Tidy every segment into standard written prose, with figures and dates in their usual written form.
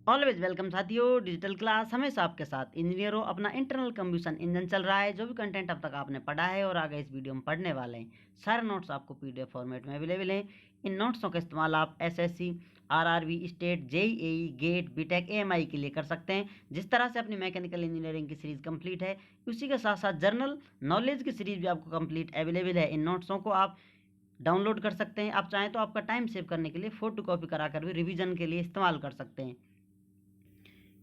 Always welcome साथियों, digital class हमेशा आपके साथ। इंजीनियरों, अपना इंटरनल कंबशन इंजन चल रहा है। जो भी कंटेंट अब तक आपने पढ़ा है और आगे इस वीडियो में पढ़ने वाले हैं, सारे नोट्स आपको पीडीएफ फॉर्मेट में अवेलेबल हैं। इन नोट्सों का इस्तेमाल आप SSC, RRB, state, JEE, GATE, BTech, AMI के लिए कर सकते हैं। जिस तरह से अपनी मैकेनिकल इंजीनियरिंग की सीरीज कंप्लीट है, उसी के साथ साथ जर्नल नॉलेज की सीरीज भी आपको कंप्लीट अवेलेबल है। इन नोट्सों को आप डाउनलोड कर सकते हैं। आप चाहें तो आपका टाइम सेव करने के लिए फोटो कॉपी कराकर भी रिवीजन के लिए इस्तेमाल कर सकते हैं।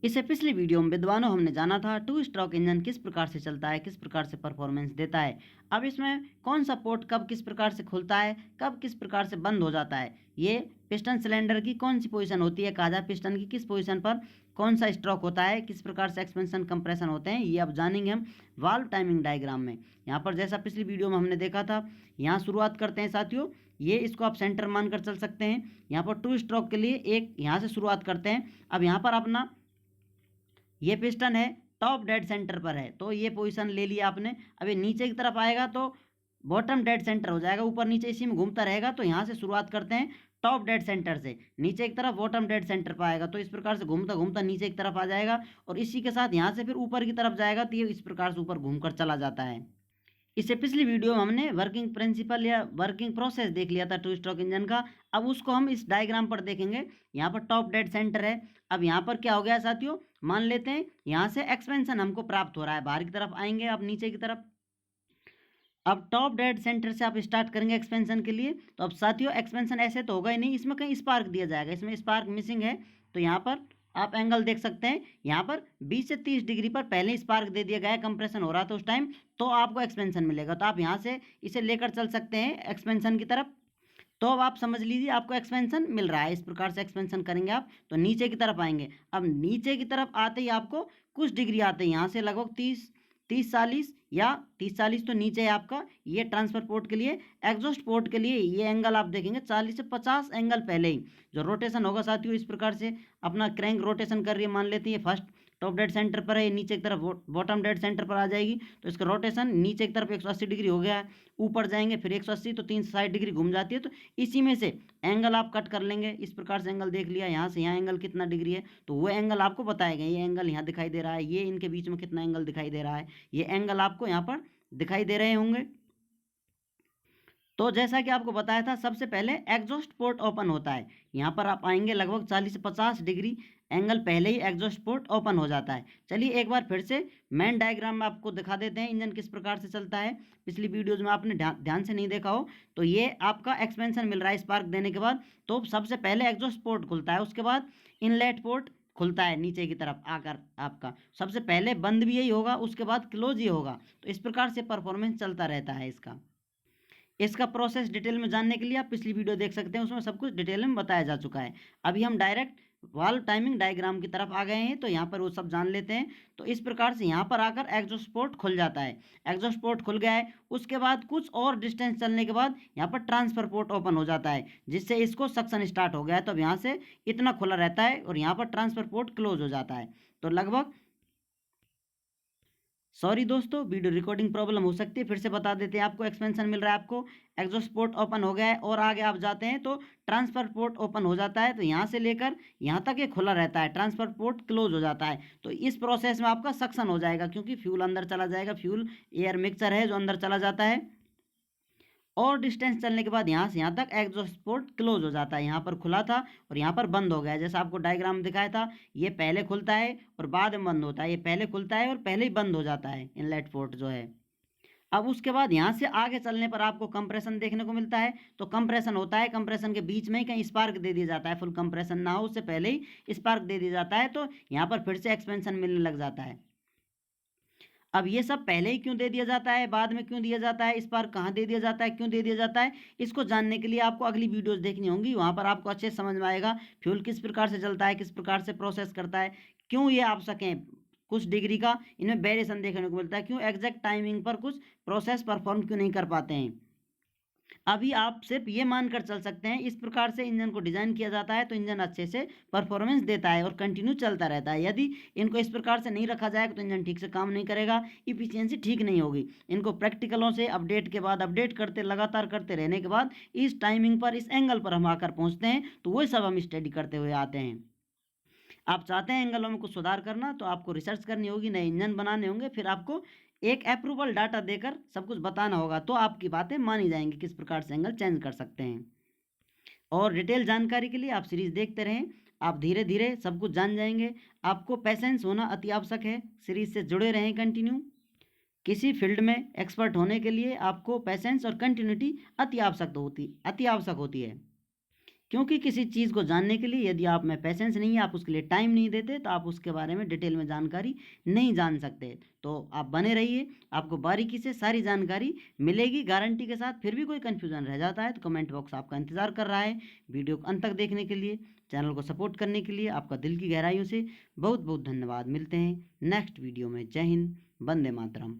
इससे पिछली वीडियो में विद्वानों हमने जाना था टू स्ट्रोक इंजन किस प्रकार से चलता है, किस प्रकार से परफॉर्मेंस देता है। अब इसमें कौन सा पोर्ट कब किस प्रकार से खुलता है, कब किस प्रकार से बंद हो जाता है, ये पिस्टन सिलेंडर की कौन सी पोजीशन होती है, काजा पिस्टन की किस पोजीशन पर कौन सा स्ट्रोक होता है, किस प्रकार से एक्सपेंशन कंप्रेशन होते हैं, ये अब जानेंगे हम वाल्व टाइमिंग डायग्राम में। यहाँ पर जैसा पिछली वीडियो में हमने देखा था, यहाँ शुरुआत करते हैं साथियों। ये इसको आप सेंटर मानकर चल सकते हैं। यहाँ पर टू स्ट्रोक के लिए एक यहाँ से शुरुआत करते हैं। अब यहाँ पर अपना ये पिस्टन है, टॉप डेड सेंटर पर है, तो ये पोजीशन ले लिया आपने। अब ये नीचे की तरफ आएगा तो बॉटम डेड सेंटर हो जाएगा, ऊपर नीचे इसी में घूमता रहेगा। तो यहाँ से शुरुआत करते हैं टॉप डेड सेंटर से, नीचे की तरफ बॉटम डेड सेंटर पर आएगा, तो इस प्रकार से घूमता घूमता नीचे की तरफ आ जाएगा और इसी के साथ यहाँ से फिर ऊपर की तरफ जाएगा, तो ये इस प्रकार से ऊपर घूमकर चला जाता है। इससे पिछली वीडियो में हमने वर्किंग प्रिंसिपल या वर्किंग प्रोसेस देख लिया था टू स्ट्रोक इंजन का। अब उसको हम इस डायग्राम पर देखेंगे। यहाँ पर टॉप डेड सेंटर है। अब यहाँ पर क्या हो गया साथियों, मान लेते हैं यहाँ से एक्सपेंशन हमको प्राप्त हो रहा है। बाहर की तरफ आएंगे आप, नीचे की तरफ। अब टॉप डेड सेंटर से आप स्टार्ट करेंगे एक्सपेंशन के लिए। तो अब साथियों एक्सपेंशन ऐसे तो होगा ही नहीं, इसमें कहीं स्पार्क दिया जाएगा। इसमें स्पार्क मिसिंग है, तो यहाँ पर आप एंगल देख सकते हैं। यहाँ पर 20 से 30 डिग्री पर पहले स्पार्क दे दिया गया है, कंप्रेशन हो रहा था उस टाइम, तो आपको एक्सपेंशन मिलेगा। तो आप यहाँ से इसे लेकर चल सकते हैं एक्सपेंशन की तरफ। तो अब आप समझ लीजिए आपको एक्सपेंशन मिल रहा है। इस प्रकार से एक्सपेंशन करेंगे आप तो नीचे की तरफ आएंगे। अब नीचे की तरफ आते ही आपको कुछ डिग्री आते हैं, यहाँ से लगभग 30-40 या 30-40 तो नीचे है आपका। ये ट्रांसफर पोर्ट के लिए, एग्जॉस्ट पोर्ट के लिए ये एंगल आप देखेंगे 40 से 50 एंगल पहले ही जो रोटेशन होगा साथियों, इस प्रकार से अपना क्रैंक रोटेशन कर रही है। मान लेते हैं ये फर्स्ट टॉप डेड सेंटर पर है, नीचे की तरफ बॉटम डेड सेंटर पर आ जाएगी, तो इसका रोटेशन नीचे की तरफ 180 डिग्री हो गया है। ऊपर जाएंगे फिर 180, तो 360 डिग्री घूम जाती है। तो इसी में से एंगल आप कट कर लेंगे। इस प्रकार से एंगल देख लिया, यहाँ से यहाँ एंगल कितना डिग्री है, तो वो एंगल आपको बताएगा। ये एंगल यहाँ दिखाई दे रहा है, ये इनके बीच में कितना एंगल दिखाई दे रहा है, ये एंगल आपको यहाँ पर दिखाई दे रहे होंगे। तो जैसा कि आपको बताया था, सबसे पहले एग्जॉस्ट पोर्ट ओपन होता है। यहाँ पर आप आएंगे लगभग 40 से 50 डिग्री एंगल पहले ही एग्जॉस्ट पोर्ट ओपन हो जाता है। चलिए एक बार फिर से मेन डायग्राम में आपको दिखा देते हैं इंजन किस प्रकार से चलता है। पिछली वीडियोज में आपने ध्यान से नहीं देखा हो तो ये आपका एक्सपेंशन मिल रहा है स्पार्क देने के बाद। तो सबसे पहले एग्जॉस्ट पोर्ट खुलता है, उसके बाद इनलेट पोर्ट खुलता है नीचे की तरफ आकर आपका। सबसे पहले बंद भी यही होगा, उसके बाद क्लोज ही होगा। तो इस प्रकार से परफॉर्मेंस चलता रहता है इसका। इसका प्रोसेस डिटेल में जानने के लिए आप पिछली वीडियो देख सकते हैं, उसमें सब कुछ डिटेल में बताया जा चुका है। अभी हम डायरेक्ट वाल्व टाइमिंग डायग्राम की तरफ आ गए हैं, तो यहाँ पर वो सब जान लेते हैं। तो इस प्रकार से यहाँ पर आकर एग्जॉस्ट पोर्ट खुल जाता है। एग्जॉस्ट पोर्ट खुल गया है, उसके बाद कुछ और डिस्टेंस चलने के बाद यहाँ पर ट्रांसफर पोर्ट ओपन हो जाता है, जिससे इसको सक्शन स्टार्ट हो गया है। तो अब यहाँ से इतना खुला रहता है और यहाँ पर ट्रांसफर पोर्ट क्लोज हो जाता है। तो लगभग, सॉरी दोस्तों, वीडियो रिकॉर्डिंग प्रॉब्लम हो सकती है, फिर से बता देते हैं आपको। एक्सपेंशन मिल रहा है आपको, एग्जॉस्ट पोर्ट ओपन हो गया है और आगे आप जाते हैं तो ट्रांसफर पोर्ट ओपन हो जाता है। तो यहाँ से लेकर यहाँ तक ये खुला रहता है, ट्रांसफर पोर्ट क्लोज हो जाता है। तो इस प्रोसेस में आपका सक्शन हो जाएगा, क्योंकि फ्यूल अंदर चला जाएगा। फ्यूल एयर मिक्सचर है जो अंदर चला जाता है, और डिस्टेंस चलने के बाद यहाँ से यहाँ तक एग्जॉस्ट पोर्ट क्लोज हो जाता है। यहाँ पर खुला था और यहाँ पर बंद हो गया, जैसा आपको डायग्राम दिखाया था। ये पहले खुलता है और बाद में बंद होता है, ये पहले खुलता है और पहले ही बंद हो जाता है इनलेट पोर्ट जो है। अब उसके बाद यहाँ से आगे चलने पर आपको कंप्रेशन देखने को मिलता है। तो कंप्रेशन होता है, कंप्रेशन के बीच में ही कहीं स्पार्क दे दिया जाता है। फुल कंप्रेशन ना हो उससे पहले ही स्पार्क दे दिया जाता है, तो यहाँ पर फिर से एक्सपेंशन मिलने लग जाता है। अब ये सब पहले ही क्यों दे दिया जाता है, बाद में क्यों दिया जाता है, इस बार कहाँ दे दिया जाता है, क्यों दे दिया जाता है, इसको जानने के लिए आपको अगली वीडियोस देखनी होंगी। वहाँ पर आपको अच्छे से समझ में आएगा फ्यूल किस प्रकार से चलता है, किस प्रकार से प्रोसेस करता है, क्यों ये आप सकें कुछ डिग्री का इनमें वेरिएशन देखने को मिलता है, क्यों एग्जैक्ट टाइमिंग पर कुछ प्रोसेस परफॉर्म क्यों नहीं कर पाते हैं। अभी आप सिर्फ ये मानकर चल सकते हैं इस प्रकार से इंजन को डिजाइन किया जाता है तो इंजन अच्छे से परफॉर्मेंस देता है और कंटिन्यू चलता रहता है। यदि इनको इस प्रकार से नहीं रखा जाएगा तो इंजन ठीक से काम नहीं करेगा, इफिशियंसी ठीक नहीं होगी। इनको प्रैक्टिकलों से अपडेट के बाद अपडेट करते लगातार करते रहने के बाद इस टाइमिंग पर, इस एंगल पर हम आकर पहुंचते हैं, तो वही सब हम स्टडी करते हुए आते हैं। आप चाहते हैं एंगलों में कुछ सुधार करना, तो आपको रिसर्च करनी होगी, नए इंजन बनाने होंगे, फिर आपको एक अप्रूवल डाटा देकर सब कुछ बताना होगा, तो आपकी बातें मानी जाएंगी किस प्रकार से एंगल चेंज कर सकते हैं। और डिटेल जानकारी के लिए आप सीरीज देखते रहें, आप धीरे धीरे सब कुछ जान जाएंगे। आपको पेशेंस होना अति आवश्यक है, सीरीज से जुड़े रहें कंटिन्यू। किसी फील्ड में एक्सपर्ट होने के लिए आपको पेशेंस और कंटिन्यूटी अति आवश्यक होती है, क्योंकि किसी चीज़ को जानने के लिए यदि आप में पेशेंस नहीं है, आप उसके लिए टाइम नहीं देते, तो आप उसके बारे में डिटेल में जानकारी नहीं जान सकते। तो आप बने रहिए, आपको बारीकी से सारी जानकारी मिलेगी गारंटी के साथ। फिर भी कोई कन्फ्यूज़न रह जाता है तो कमेंट बॉक्स आपका इंतज़ार कर रहा है। वीडियो को अंत तक देखने के लिए, चैनल को सपोर्ट करने के लिए आपका दिल की गहराइयों से बहुत बहुत धन्यवाद। मिलते हैं नेक्स्ट वीडियो में। जय हिंद, वंदे मातरम।